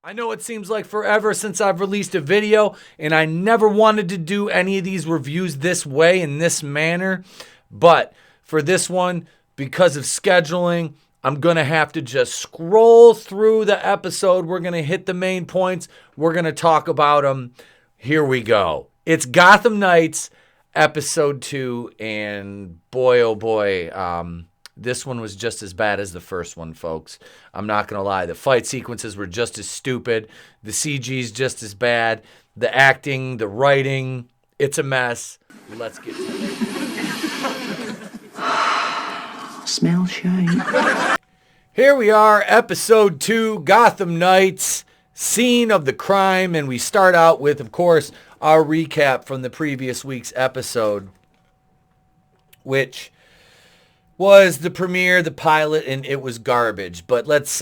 I know it seems like forever since I've released a video, and I never wanted to do any of these reviews this way, in this manner. But for this one, because of scheduling, I'm going to have to just scroll through the episode. We're going to hit the main points. We're going to talk about them. Here we go. It's Gotham Knights, episode 2, and boy, oh boy, this one was just as bad as the first one, folks. I'm not going to lie. The fight sequences were just as stupid. The CG's just as bad. The acting, the writing, it's a mess. Let's get to it. Smell shine. Here we are, episode 2, Gotham Knights, scene of the crime. And we start out with, of course, our recap from the previous week's episode, which was the premiere, the pilot, and it was garbage. But let's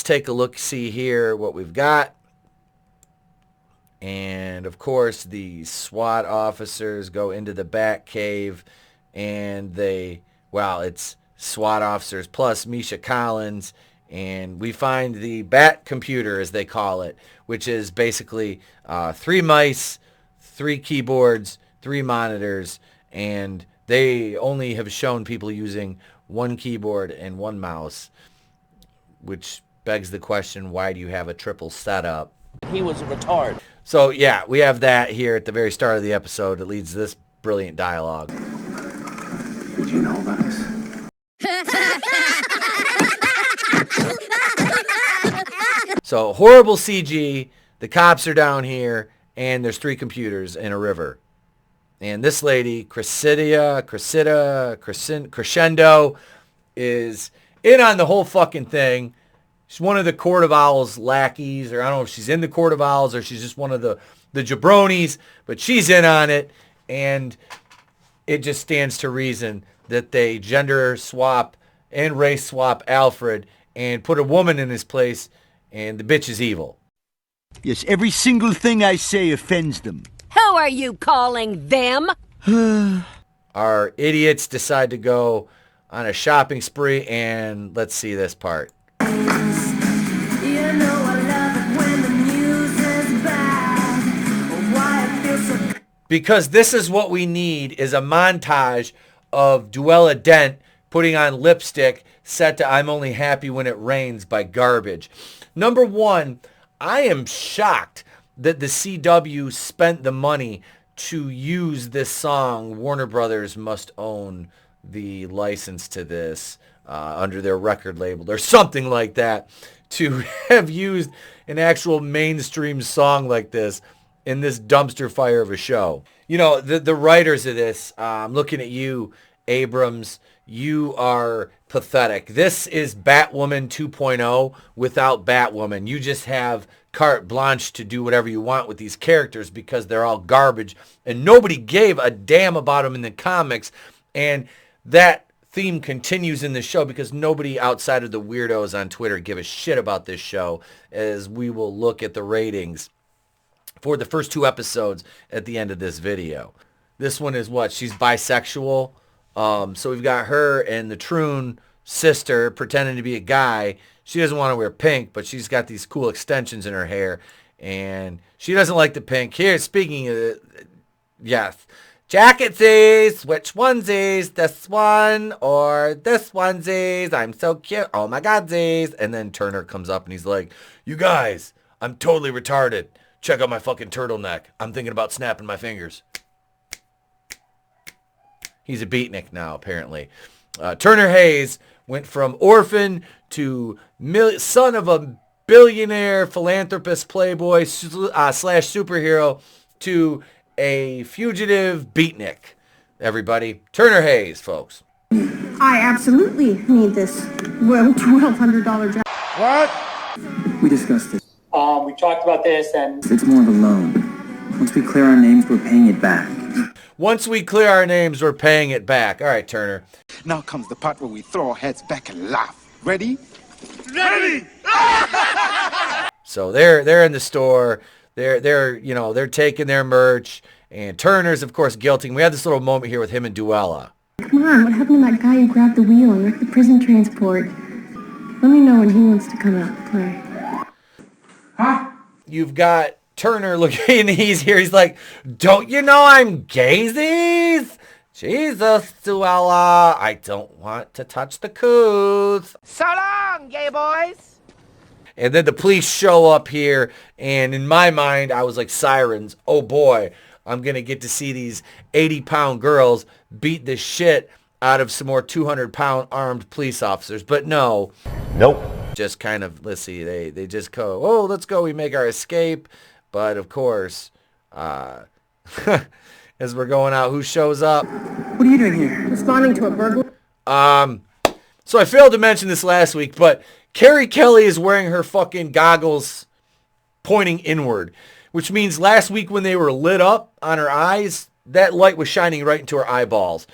take a look, see here what we've got. And of course, the SWAT officers go into the Batcave, and it's SWAT officers plus Misha Collins, and we find the Bat computer, as they call it, which is basically 3 mice, 3 keyboards, 3 monitors, and they only have shown people using 1 keyboard and 1 mouse, which begs the question, why do you have a triple setup? He was a retard. So, yeah, we have that here at the very start of the episode. It leads to this brilliant dialogue. Did you know about us? So, horrible CG. The cops are down here, and there's 3 computers in a river. And this lady, Crescendo, is in on the whole fucking thing. She's one of the Court of Owls lackeys, or I don't know if she's in the Court of Owls or she's just one of the jabronis, but she's in on it. And it just stands to reason that they gender swap and race swap Alfred and put a woman in his place, and the bitch is evil. Yes, every single thing I say offends them. Who are you calling them? Our idiots decide to go on a shopping spree, and let's see this part. Because this is what we need, is a montage of Duella Dent putting on lipstick set to I'm Only Happy When It Rains by Garbage. Number one, I am shocked that the CW spent the money to use this song. Warner Brothers must own the license to this under their record label or something like that, to have used an actual mainstream song like this in this dumpster fire of a show. You know, the writers of this, I'm looking at you, Abrams, you are pathetic. This is Batwoman 2.0 without Batwoman. You just have carte blanche to do whatever you want with these characters because they're all garbage and nobody gave a damn about them in the comics. And that theme continues in the show because nobody outside of the weirdos on Twitter give a shit about this show, as we will look at the ratings for the first 2 episodes at the end of this video. This one is what? She's bisexual. So we've got her and the Troon sister pretending to be a guy. She doesn't want to wear pink, but she's got these cool extensions in her hair, and she doesn't like the pink. Here, speaking of, yes, jacketsies, which onesies, this one or this onesies, I'm so cute, oh my godsies. And then Turner comes up and he's like, you guys, I'm totally retarded. Check out my fucking turtleneck. I'm thinking about snapping my fingers. He's a beatnik now, apparently. Turner Hayes went from orphan to son of a billionaire philanthropist playboy slash superhero to a fugitive beatnik. Everybody, Turner Hayes, folks. I absolutely need this $1,200 job. What? We discussed this. We talked about this, and It's more of a loan. Once we clear our names, we're paying it back. Once we clear our names, we're paying it back. All right, Turner. Now comes the part where we throw our heads back and laugh. Ready? ready. So they're in the store. They're taking their merch, and Turner's of course guilting. We had this little moment here with him and Duella. Come on, what happened to that guy who grabbed the wheel and wrecked the prison transport? Let me know when he wants to come out and play. You've got Turner looking, he's here. He's like, don't you know I'm gazies? Jesus, Duella, I don't want to touch the coos. So long, gay boys. And then the police show up here, and in my mind, I was like, sirens. Oh boy, I'm going to get to see these 80-pound girls beat the shit out of some more 200-pound armed police officers. But no. Nope. Just kind of, let's see, they just go, oh, let's go, we make our escape. But of course, as we're going out, who shows up? What are you doing here? Responding to a burglar. So I failed to mention this last week, but Carrie Kelly is wearing her fucking goggles pointing inward, which means last week when they were lit up on her eyes, that light was shining right into her eyeballs.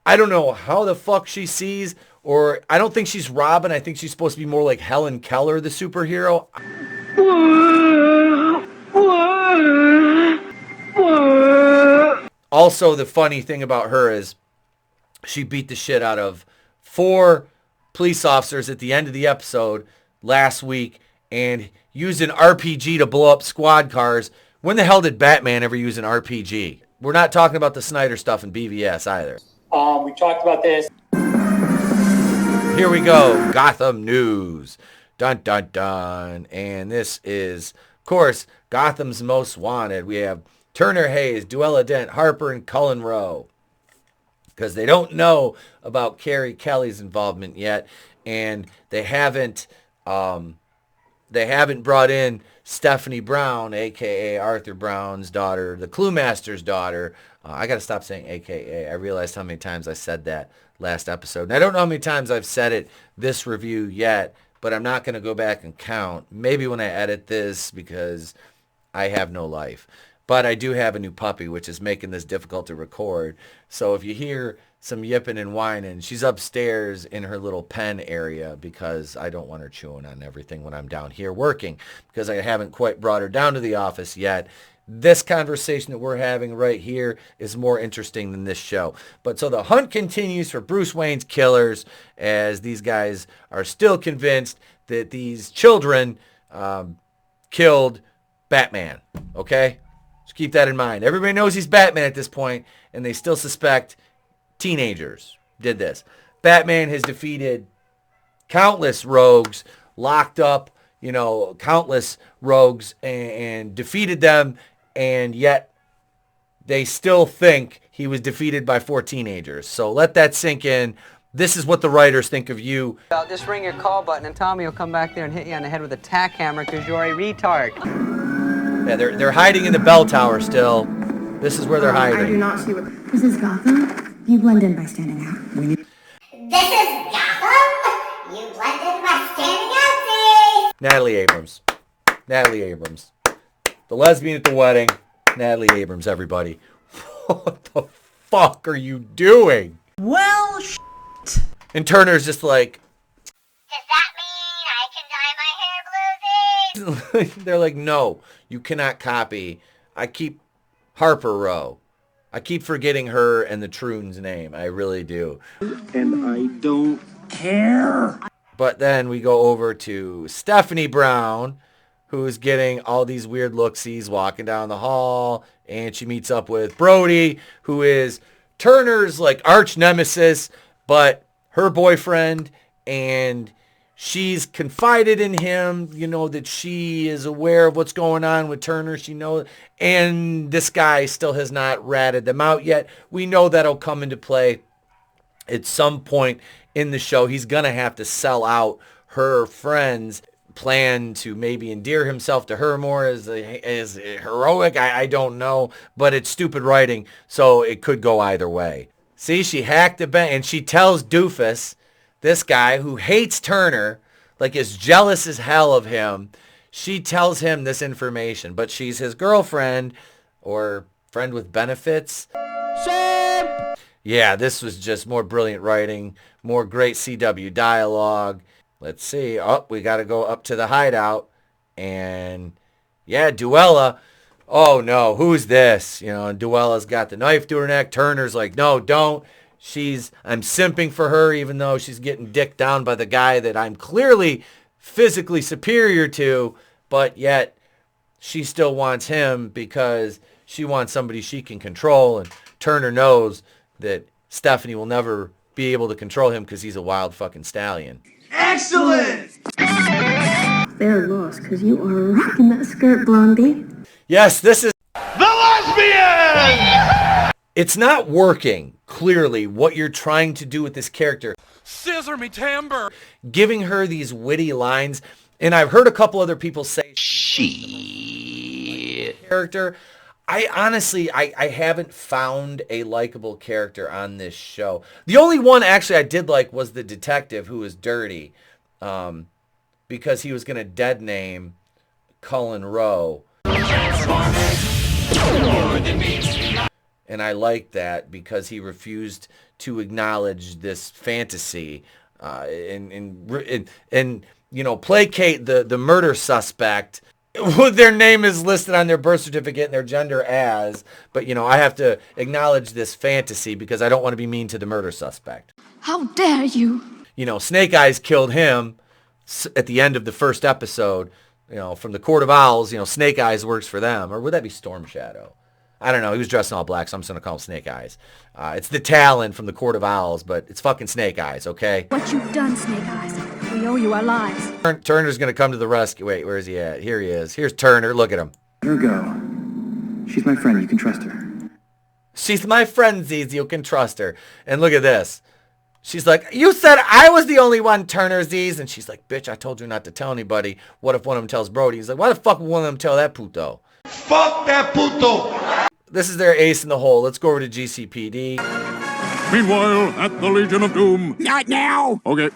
I don't know how the fuck she sees, or I don't think she's Robin. I think she's supposed to be more like Helen Keller, the superhero. Also, the funny thing about her is she beat the shit out of 4 police officers at the end of the episode last week and used an RPG to blow up squad cars. When the hell did Batman ever use an RPG? We're not talking about the Snyder stuff in BVS either. We talked about this. Here we go. Gotham news. Dun, dun, dun. And this is, of course, Gotham's Most Wanted. We have Turner Hayes, Duella Dent, Harper, and Cullen Rowe. Because they don't know about Carrie Kelly's involvement yet. And they haven't brought in Stephanie Brown, a.k.a. Arthur Brown's daughter, the Cluemaster's daughter. I got to stop saying a.k.a. I realized how many times I said that last episode. And I don't know how many times I've said it this review yet, but I'm not going to go back and count. Maybe when I edit this because I have no life. But I do have a new puppy, which is making this difficult to record. So if you hear some yipping and whining, she's upstairs in her little pen area because I don't want her chewing on everything when I'm down here working because I haven't quite brought her down to the office yet. This conversation that we're having right here is more interesting than this show. But so the hunt continues for Bruce Wayne's killers as these guys are still convinced that these children killed Batman. Okay? Just keep that in mind. Everybody knows he's Batman at this point, and they still suspect teenagers did this. Batman has defeated countless rogues, locked up, countless rogues and defeated them, and yet they still think he was defeated by 4 teenagers. So let that sink in. This is what the writers think of you. Just ring your call button and Tommy will come back there and hit you on the head with a tack hammer because you're a retard. Yeah, they're hiding in the bell tower still. This is where they're hiding. I do not see what... This is Gotham. You blend in by standing out. This is Gotham. You blend in by standing out, see? Natalie Abrams. The lesbian at the wedding. Natalie Abrams, everybody. What the fuck are you doing? Well, shit. And Turner's just like... Does that mean I can dye my hair blue? They're like, no, you cannot copy. I keep Harper Row. I keep forgetting her and the Troon's name. I really do. And I don't care. But then we go over to Stephanie Brown, who's getting all these weird looksies walking down the hall. And she meets up with Brody, who is Turner's like arch nemesis, but her boyfriend. And she's confided in him, that she is aware of what's going on with Turner. She knows, and this guy still has not ratted them out yet. We know that'll come into play at some point in the show. He's going to have to sell out her friends' plan to maybe endear himself to her more as heroic. I don't know, but it's stupid writing, so it could go either way. See, she hacked the bank, and she tells Doofus, this guy who hates Turner, like is jealous as hell of him, she tells him this information, but she's his girlfriend or friend with benefits. Sam! Yeah, this was just more brilliant writing, more great CW dialogue. Let's see. Oh, we got to go up to the hideout. And yeah, Duella. Oh no, who's this? And Duella's got the knife to her neck. Turner's like, no, don't. I'm simping for her even though she's getting dicked down by the guy that I'm clearly physically superior to, but yet she still wants him because she wants somebody she can control, and Turner knows that Stephanie will never be able to control him because he's a wild fucking stallion. Excellent! They're lost because you are rocking that skirt, Blondie. Yes, this is... The lesbian! It's not working, clearly, what you're trying to do with this character. Scissor me timber! Giving her these witty lines, and I've heard a couple other people say... Shit. Character... I honestly haven't found a likable character on this show. The only one actually I did like was the detective who was dirty, because he was going to dead name Cullen Rowe. And I liked that because he refused to acknowledge this fantasy and you know, placate the murder suspect. Their name is listed on their birth certificate and their gender as, but, you know, I have to acknowledge this fantasy because I don't want to be mean to the murder suspect. How dare you? You know, Snake Eyes killed him at the end of the first episode, you know, from the Court of Owls. You know, Snake Eyes works for them. Or would that be Storm Shadow? I don't know. He was dressed in all black, so I'm just going to call him Snake Eyes. It's the Talon from the Court of Owls, but it's fucking Snake Eyes, okay? What you've done, Snake Eyes. We owe you our lives. Turner's going to come to the rescue. Wait, where is he at? Here he is. Here's Turner. Look at him. Let her go. She's my friend. You can trust her. She's my friend, Z's. You can trust her. And look at this. She's like, you said I was the only one, Turner, Z's. And she's like, bitch, I told you not to tell anybody. What if one of them tells Brody? He's like, why the fuck would one of them tell that puto? Fuck that puto! This is their ace in the hole. Let's go over to GCPD. Meanwhile, at the Legion of Doom. Not now! Okay.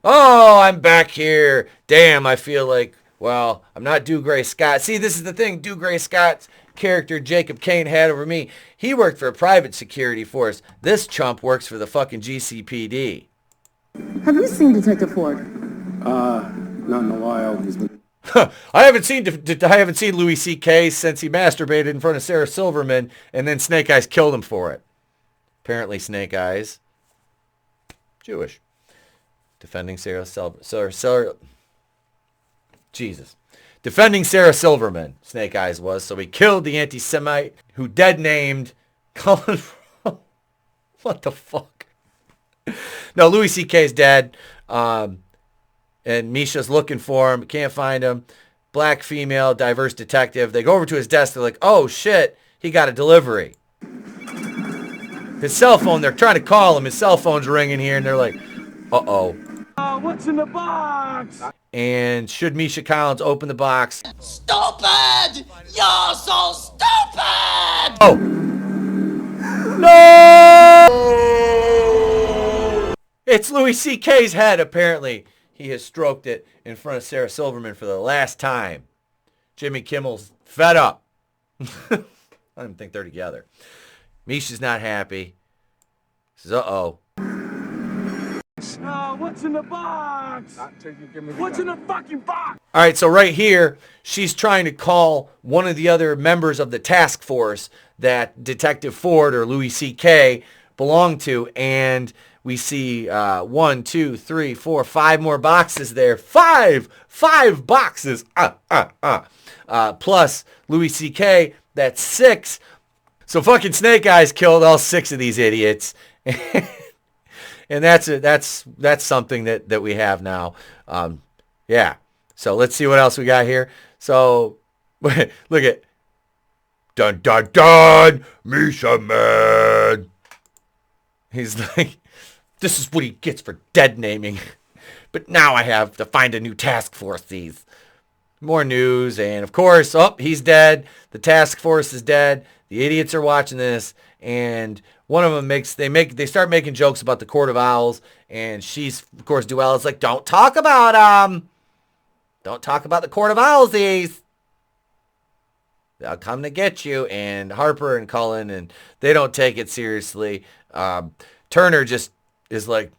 Oh, I'm back here. Damn, I feel like, well, I'm not Dougray Scott. See, this is the thing. Dougray Scott's character, Jacob Kane, had over me. He worked for a private security force. This chump works for the fucking GCPD. Have you seen Detective Ford? Not in a while. He's been... I haven't seen Louis C.K. since he masturbated in front of Sarah Silverman, and then Snake Eyes killed him for it. Apparently, Snake Eyes, Jewish. Defending Sarah Silverman, Snake Eyes was. So he killed the anti-Semite who dead named Cullen. What the fuck? No, Louis C.K.'s dead. And Misha's looking for him. Can't find him. Black female, diverse detective. They go over to his desk. They're like, oh, shit. He got a delivery. His cell phone, they're trying to call him. His cell phone's ringing here. And they're like, uh-oh. What's in the box? And should Misha Collins open the box? Stupid! You're so stupid! Oh. No! It's Louis C.K.'s head, apparently. He has stroked it in front of Sarah Silverman for the last time. Jimmy Kimmel's fed up. I don't even think they're together. Misha's not happy. Says, uh-oh. What's in the box? What's in the fucking box? All right, so right here, she's trying to call one of the other members of the task force that Detective Ford or Louis C.K. belonged to, and we see 1, 2, 3, 4, 5 more boxes there. Five boxes. Plus Louis C.K., that's 6. So fucking Snake Eyes killed all 6 of these idiots. And that's something that we have now. Yeah. So let's see what else we got here. So look at dun dun dun, Misha man. He's like, this is what he gets for dead naming. But now I have to find a new task force. These more news, and of course, oh, he's dead. The task force is dead. The idiots are watching this, and one of them they start making jokes about the Court of Owls, and she's, of course, Duella's like, don't talk about the Court of Owls. They'll come to get you. And Harper and Cullen, and they don't take it seriously. Turner just is like,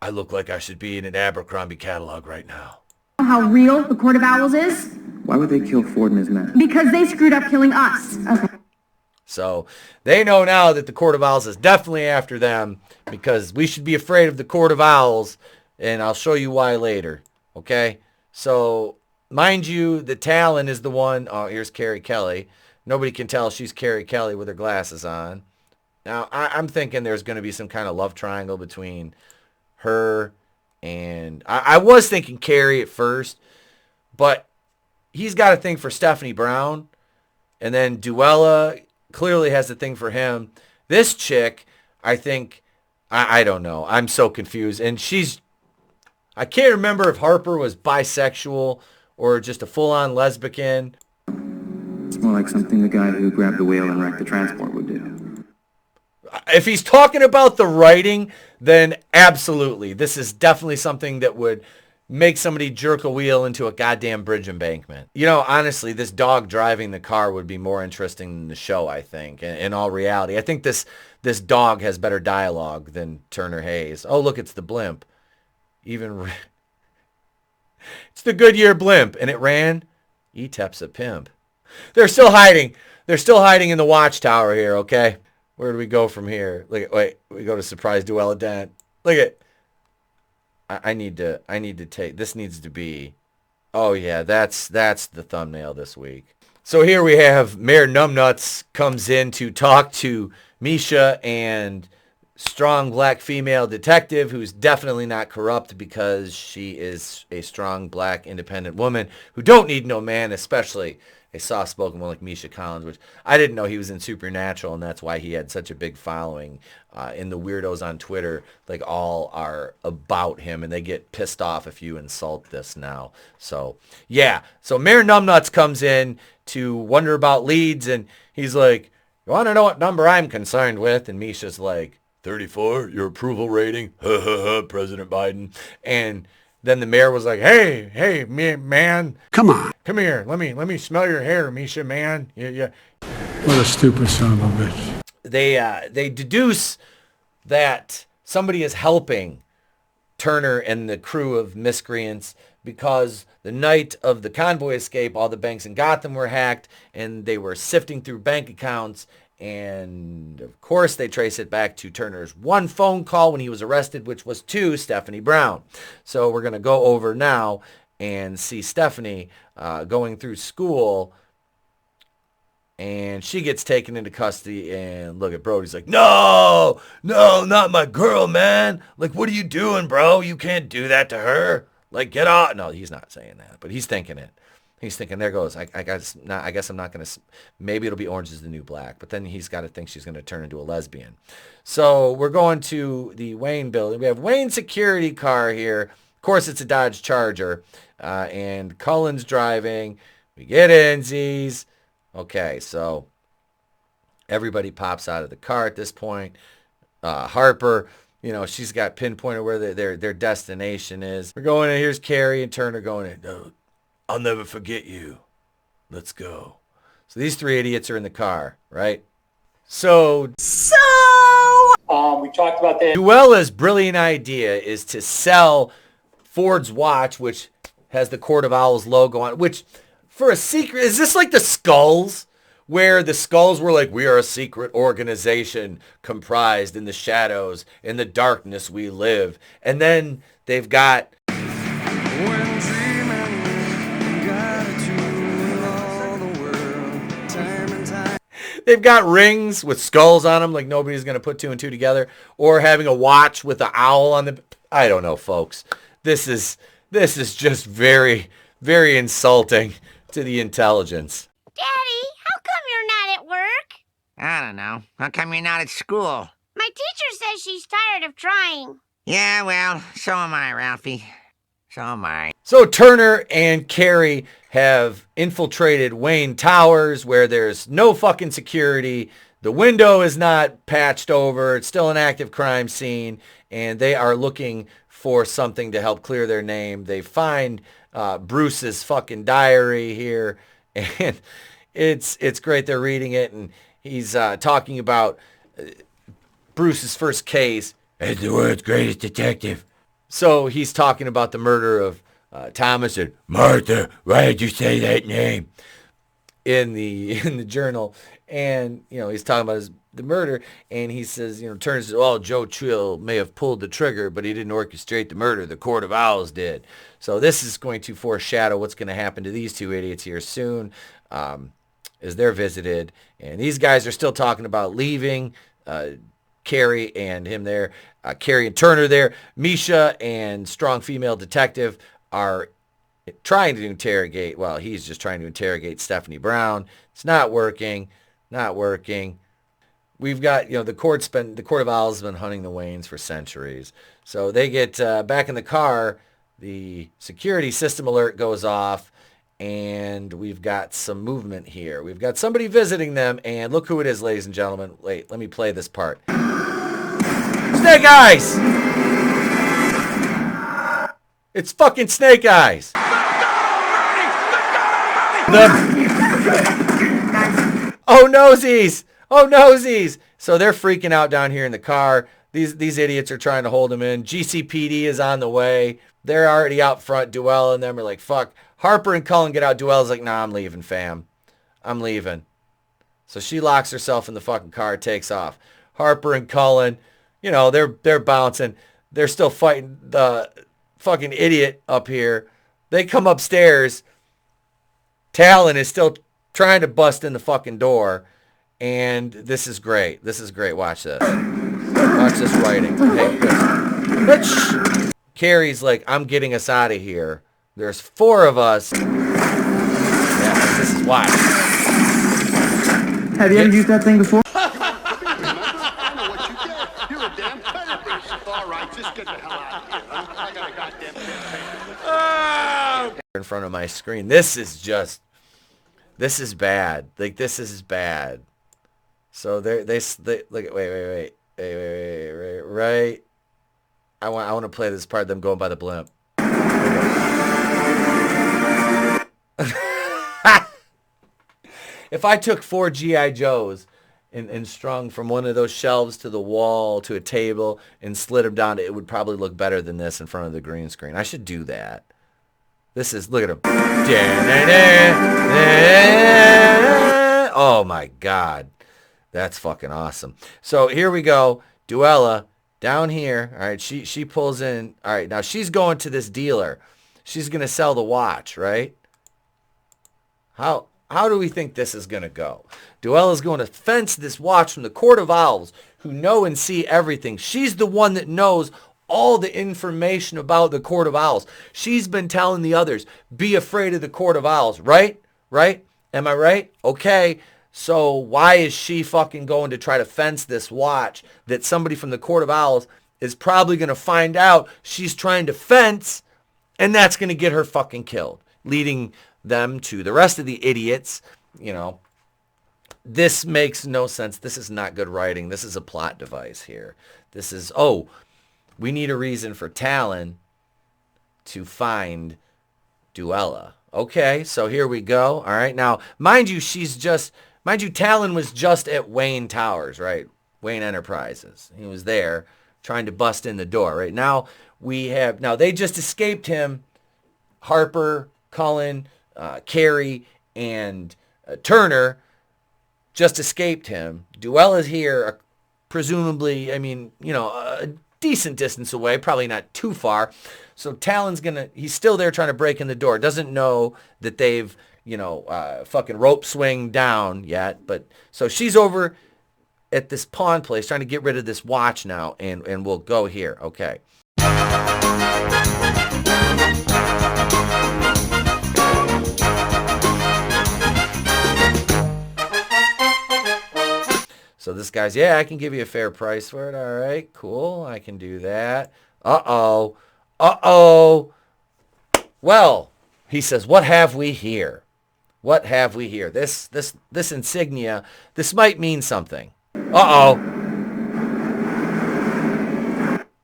I look like I should be in an Abercrombie catalog right now. How real the Court of Owls is? Why would they kill Ford and his men? Because they screwed up killing us. Okay. So they know now that the Court of Owls is definitely after them, because we should be afraid of the Court of Owls, and I'll show you why later. Okay? So mind you, the Talon is the one. Oh, here's Carrie Kelly. Nobody can tell she's Carrie Kelly with her glasses on. Now, I'm thinking there's going to be some kind of love triangle between her and... I was thinking Carrie at first, but he's got a thing for Stephanie Brown. And then Duella clearly has a thing for him. This chick, I think... I don't know. I'm so confused. And I can't remember if Harper was bisexual or just a full-on lesbian. It's more like something the guy who grabbed the whale and wrecked the transport would do. If he's talking about the writing, then absolutely. This is definitely something that would make somebody jerk a wheel into a goddamn bridge embankment. You know, honestly, this dog driving the car would be more interesting than the show, I think, in all reality. I think this dog has better dialogue than Turner Hayes. Oh, look, it's the blimp. It's the Goodyear blimp, and it ran. Etep's a pimp. They're still hiding. They're still hiding in the watchtower here, okay? Where do we go from here? Wait, we go to surprise Duella Dent. Look at... I need to take... This needs to be... Oh, yeah, that's the thumbnail this week. So here we have Mayor Numbnuts comes in to talk to Misha and strong black female detective who's definitely not corrupt because she is a strong black independent woman who don't need no man, especially a soft-spoken one like Misha Collins, which I didn't know he was in Supernatural, and that's why he had such a big following. And the weirdos on Twitter, like, all are about him, and they get pissed off if you insult this now. So, yeah. So Mayor Numbnuts comes in to wonder about leads, and he's like, you want to know what number I'm concerned with? And Misha's like, 34, your approval rating? President Biden. And then the mayor was like, hey, man. Come on. Come here. Let me smell your hair, Misha, man. Yeah. What a stupid son of a bitch. They deduce that somebody is helping Turner and the crew of miscreants because the night of the convoy escape, all the banks in Gotham were hacked, and they were sifting through bank accounts. And, of course, they trace it back to Turner's one phone call when he was arrested, which was to Stephanie Brown. So we're going to go over now and see Stephanie going through school. And she gets taken into custody. And look at Brody's like, no, not my girl, man. Like, what are you doing, bro? You can't do that to her. Like, get out. No, he's not saying that, but he's thinking it. He's thinking, there goes, I guess I'm not going to, maybe it'll be Orange is the New Black. But then he's got to think she's going to turn into a lesbian. So we're going to the Wayne building. We have Wayne's security car here. Of course, it's a Dodge Charger. And Cullen's driving. We get in, Z's. Okay, so everybody pops out of the car at this point. Harper, you know, she's got pinpointed where their destination is. We're going in. Here's Carrie and Turner going in. No, I'll never forget you. Let's go. So these three idiots are in the car, right? So we talked about this. Duella's brilliant idea is to sell Ford's watch, which has the Court of Owls logo on it, which for a secret, is this like the Skulls? Where the Skulls were like, we are a secret organization comprised in the shadows, in the darkness we live. And then they've got... They've got rings with skulls on them, like nobody's going to put two and two together. Or having a watch with an owl on the... I don't know, folks. This is just very, very insulting to the intelligence. Daddy, how come you're not at work? I don't know. How come you're not at school? My teacher says she's tired of trying. Yeah, well, so am I, Ralphie. So am I. So Turner and Carrie have infiltrated Wayne Towers where there's no fucking security. The window is not patched over. It's still an active crime scene. And they are looking for something to help clear their name. They find Bruce's fucking diary here. And it's great. They're reading it. And he's talking about Bruce's first case as the world's greatest detective. So he's talking about the murder of Thomas and Martha. Why did you say that name? In the journal. And, you know, he's talking about the murder. And he says, turns to, well, Joe Trill may have pulled the trigger, but he didn't orchestrate the murder. The Court of Owls did. So this is going to foreshadow what's going to happen to these two idiots here soon as they're visited. And these guys are still talking about leaving. Carrie and him there. Carrie and Turner there. Misha and strong female detective are trying to interrogate, well, he's just trying to interrogate Stephanie Brown. It's not working. We've got, the Court of Owls has been hunting the Waynes for centuries. So they get back in the car, the security system alert goes off, and we've got some movement here. We've got somebody visiting them, and look who it is, ladies and gentlemen. Wait, let me play this part. Snake Eyes! It's fucking Snake Eyes! Oh, nosies! Oh, nosies! So they're freaking out down here in the car. These idiots are trying to hold him in. GCPD is on the way. They're already out front. Duell and them are like, fuck. Harper and Cullen get out. Duell's like, nah, I'm leaving, fam. I'm leaving. So she locks herself in the fucking car, takes off. Harper and Cullen, they're bouncing. They're still fighting the fucking idiot up here. They come upstairs. Talon is still trying to bust in the fucking door. And this is great. Watch this. Watch this writing. Hey, bitch. Carrie's like, I'm getting us out of here. There's 4 of us. Yeah, this is why. Have you ever used that thing before? You're a damn terrorist. All right, just get the hell out of here. I got a goddamn in front of my screen. This is bad. Like, this is bad. So they look. Wait. Right. I want to play this part of them going by the blimp. If I took 4 G.I. Joes and strung from one of those shelves to the wall to a table and slid them down, it would probably look better than this in front of the green screen. I should do that. This is, look at him. Oh my God. That's fucking awesome. So here we go. Duella down here. All right, she pulls in. All right, now she's going to this dealer. She's going to sell the watch, right? How do we think this is going to go? Duella's going to fence this watch from the Court of Owls, who know and see everything. She's the one that knows all the information about the Court of Owls. She's been telling the others, be afraid of the Court of Owls, right? Right? Am I right? Okay. So why is she fucking going to try to fence this watch that somebody from the Court of Owls is probably going to find out she's trying to fence, and that's going to get her fucking killed, leading them to the rest of the idiots. This makes no sense. This is not good writing. This is a plot device here. This is, we need a reason for Talon to find Duella. Okay, so here we go. All right, now, mind you, Talon was just at Wayne Towers, right? Wayne Enterprises. He was there trying to bust in the door, right? Now, they just escaped him. Harper, Cullen, Carrie, and Turner just escaped him. Duella's here, presumably, a decent distance away, probably not too far. So Talon's he's still there trying to break in the door. Doesn't know that they've, fucking rope swing down yet. But so she's over at this pawn place trying to get rid of this watch now. And we'll go here. Okay. So this guy's, I can give you a fair price for it. All right, cool. I can do that. Uh-oh. Well, he says, what have we here? What have we here? This insignia, this might mean something. Uh-oh.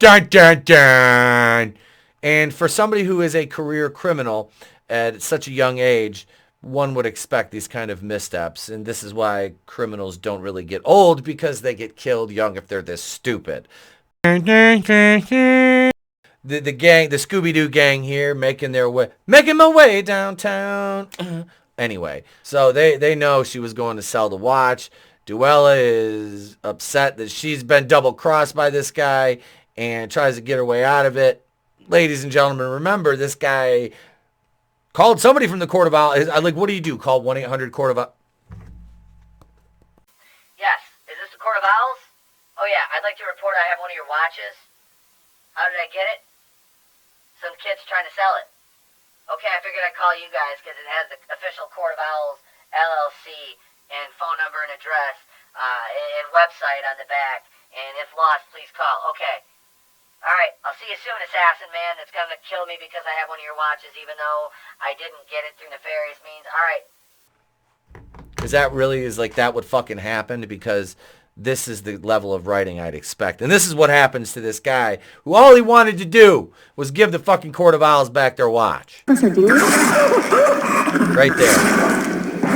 Dun, dun, dun. And for somebody who is a career criminal at such a young age, one would expect these kind of missteps. And this is why criminals don't really get old, because they get killed young if they're this stupid. The gang, the Scooby-Doo gang here, making my way downtown. Anyway, so they know she was going to sell the watch. Duella is upset that she's been double-crossed by this guy and tries to get her way out of it. Ladies and gentlemen, remember, this guy called somebody from the Court of Owls. Like, what do you do? Call 1-800-Court of Owls? Yes. Is this the Court of Owls? Oh, yeah. I'd like to report I have one of your watches. How did I get it? Some kid's trying to sell it. Okay, I figured I'd call you guys because it has the official Court of Owls LLC and phone number and address and website on the back. And if lost, please call. Okay. All right, I'll see you soon, assassin man. That's going to kill me because I have one of your watches, even though I didn't get it through nefarious means. All right. Is that really, is like that what fucking happened? Because this is the level of writing I'd expect. And this is what happens to this guy who all he wanted to do was give the fucking Court of Owls back their watch. Right there.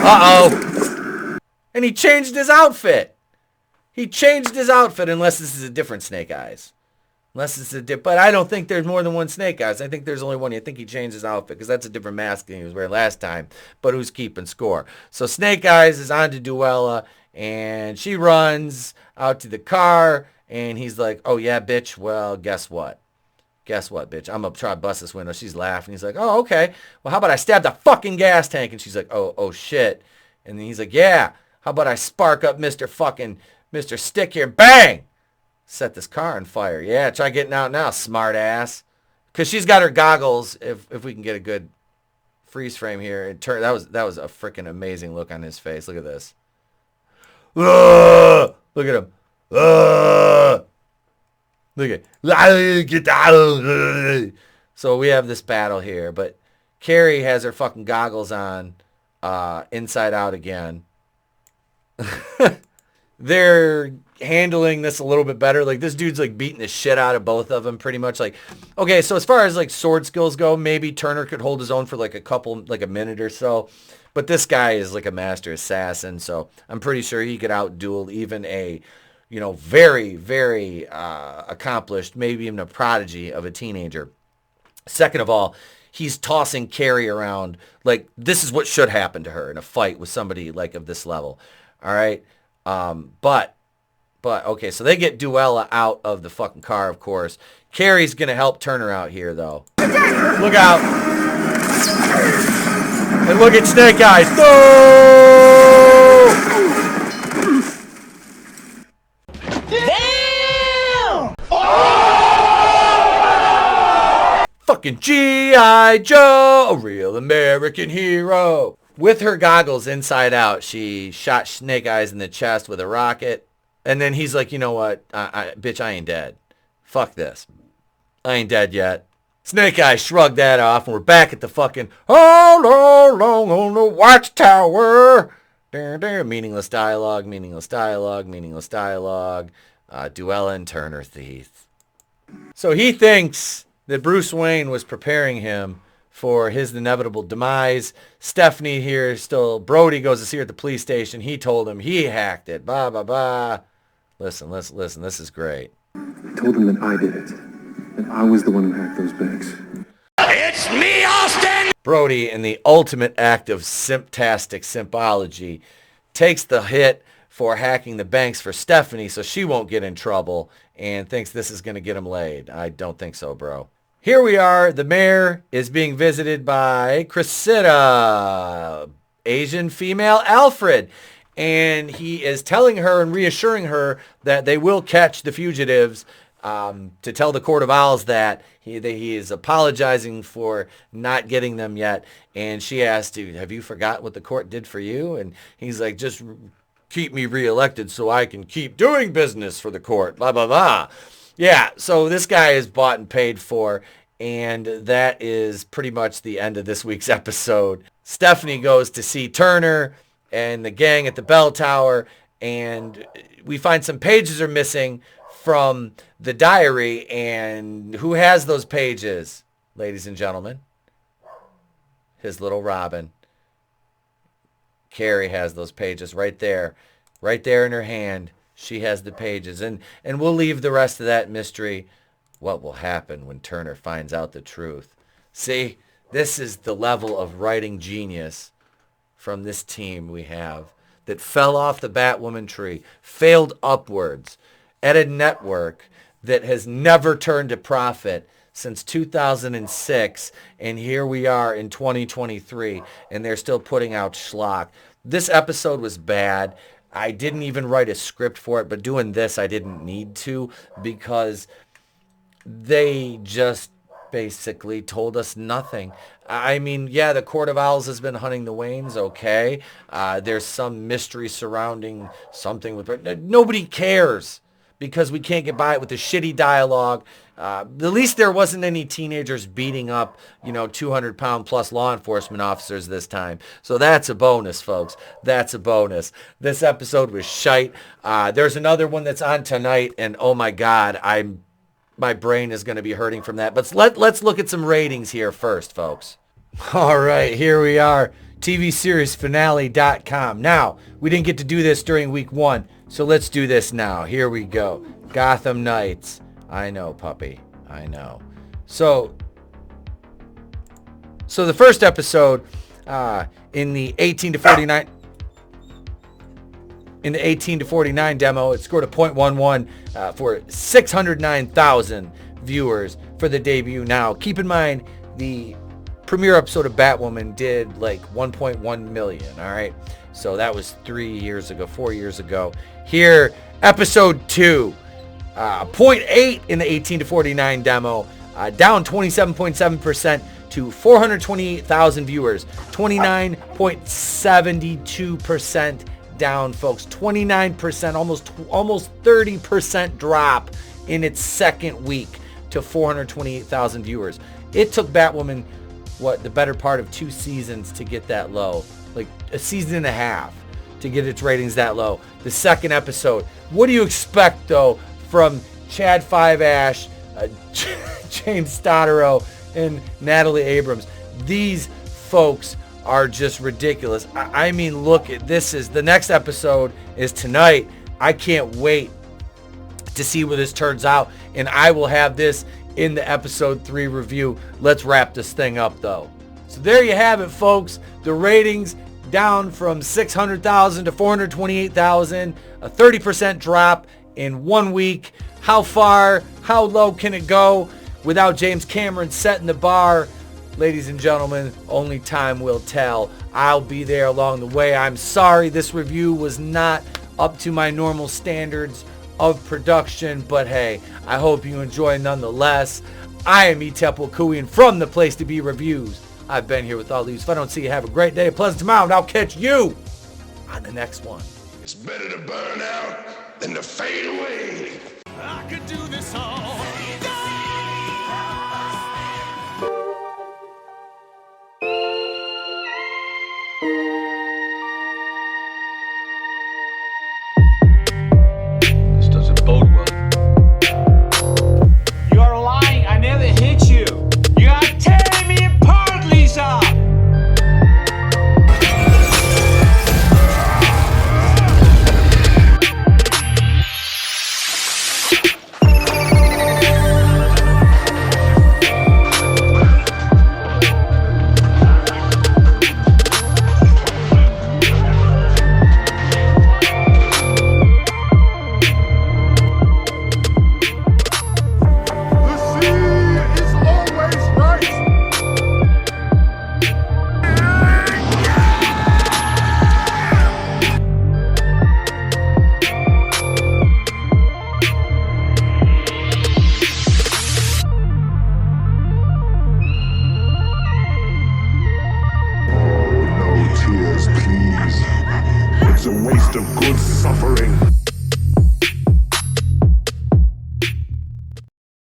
Uh-oh. And he changed his outfit. He changed his outfit unless this is a different Snake Eyes. Unless it's a but I don't think there's more than one Snake Eyes. I think there's only one. I think he changed his outfit because that's a different mask than he was wearing last time. But who's keeping score? So Snake Eyes is on to Duella, and she runs out to the car, and he's like, oh, yeah, bitch. Well, guess what? Guess what, bitch? I'm going to try to bust this window. She's laughing. He's like, oh, okay. Well, how about I stab the fucking gas tank? And she's like, oh, shit. And then he's like, yeah. How about I spark up Mr. Stick here? Bang! Set this car on fire. Yeah, try getting out now, smart ass. Because she's got her goggles. If we can get a good freeze frame here, that was a freaking amazing look on his face. Look at this. Look at him. Look at get out. So we have this battle here, but Carrie has her fucking goggles on, inside out again. They're handling this a little bit better. Like, this dude's like beating the shit out of both of them pretty much. Like, okay, so as far as like sword skills go, maybe Turner could hold his own for like a minute or so. But this guy is like a master assassin, so I'm pretty sure he could outduel even a, very, very accomplished, maybe even a prodigy of a teenager. Second of all, he's tossing Carrie around. Like, this is what should happen to her in a fight with somebody like of this level. All right. But okay, so they get Duella out of the fucking car, of course. Carrie's going to help Turner out here, though. Look out. And look at Snake Eyes. No! Damn! Fucking G.I. Joe, a real American hero. With her goggles inside out, she shot Snake Eyes in the chest with a rocket. And then he's like, you know what? Bitch, I ain't dead. Fuck this. I ain't dead yet. Snake Eyes shrugged that off, and we're back at the fucking all along on the watchtower. Meaningless dialogue, meaningless dialogue, meaningless dialogue. Duella and Turner thief. So he thinks that Bruce Wayne was preparing him for his inevitable demise. Stephanie here still, Brody goes to see her at the police station. He told him he hacked it. Blah, blah, blah. Listen. This is great. I told him that I did it. That I was the one who hacked those banks. It's me, Austin! Brody, in the ultimate act of simptastic simpology, takes the hit for hacking the banks for Stephanie so she won't get in trouble and thinks this is going to get him laid. I don't think so, bro. Here we are. The mayor is being visited by Cressida, Asian female Alfred. And he is telling her and reassuring her that they will catch the fugitives, to tell the Court of Owls that he is apologizing for not getting them yet. And she asked, have you forgot what the court did for you? And he's like, just keep me reelected so I can keep doing business for the court. Blah, blah, blah. Yeah, so this guy is bought and paid for, and that is pretty much the end of this week's episode. Stephanie goes to see Turner and the gang at the bell tower, and we find some pages are missing from the diary, and who has those pages, ladies and gentlemen? His little Robin. Carrie has those pages right there in her hand. She has the pages, and we'll leave the rest of that mystery. What will happen when Turner finds out the truth? See, this is the level of writing genius from this team we have. that fell off the Batwoman tree, failed upwards at a network that has never turned a profit since 2006, and here we are in 2023, and they're still putting out schlock. This episode was bad. I didn't even write a script for it, but doing this, I didn't need to, because they just basically told us nothing. I mean, yeah, the Court of Owls has been hunting the Waynes, okay. There's some mystery surrounding something with... Nobody cares, because we can't get by it with the shitty dialogue. At least there wasn't any teenagers beating up, 200-pound plus law enforcement officers this time. So that's a bonus, folks. That's a bonus. This episode was shite. There's another one that's on tonight, and oh my God, my brain is going to be hurting from that. But let's look at some ratings here first, folks. All right, here we are. TVSeriesFinale.com. Now, we didn't get to do this during week 1, so let's do this now. Here we go. Gotham Knights. I know, puppy. I know. So the first episode in the 18 to 49... In the 18 to 49 demo, it scored a .11 for 609,000 viewers for the debut. Now, keep in mind, the premiere episode of Batwoman did like 1.1 million, all right? So that was 4 years ago. Here, episode 2, 0.8 in the 18 to 49 demo, down 27.7% to 428,000 viewers, 29.72% down, folks. 29%, almost 30% drop in its second week to 428,000 viewers. It took Batwoman, the better part of 2 seasons to get that low, like a season and a half to get its ratings that low. The second episode, what do you expect though from Chad Five Ash, James Stottero, and Natalie Abrams? These folks are just ridiculous. I mean, look, the next episode is tonight. I can't wait to see where this turns out, and I will have this in the episode 3 review. Let's wrap this thing up though. So there you have it, folks. The ratings down from 600,000 to 428,000, a 30% drop in 1 week. How far, how low can it go without James Cameron setting the bar? Ladies and gentlemen, only time will tell. I'll be there along the way. I'm sorry this review was not up to my normal standards of production, but hey, I hope you enjoy nonetheless. I am Etep from the Place to Be Reviews. I've been here with all these. If I don't see you, have a great day, a pleasant tomorrow, and I'll catch you on the next one. It's better to burn out than to fade away. I could do this all. This doesn't bode well. You're lying. I never hit you. You are tearing me apart, Lisa. It's a waste of good suffering.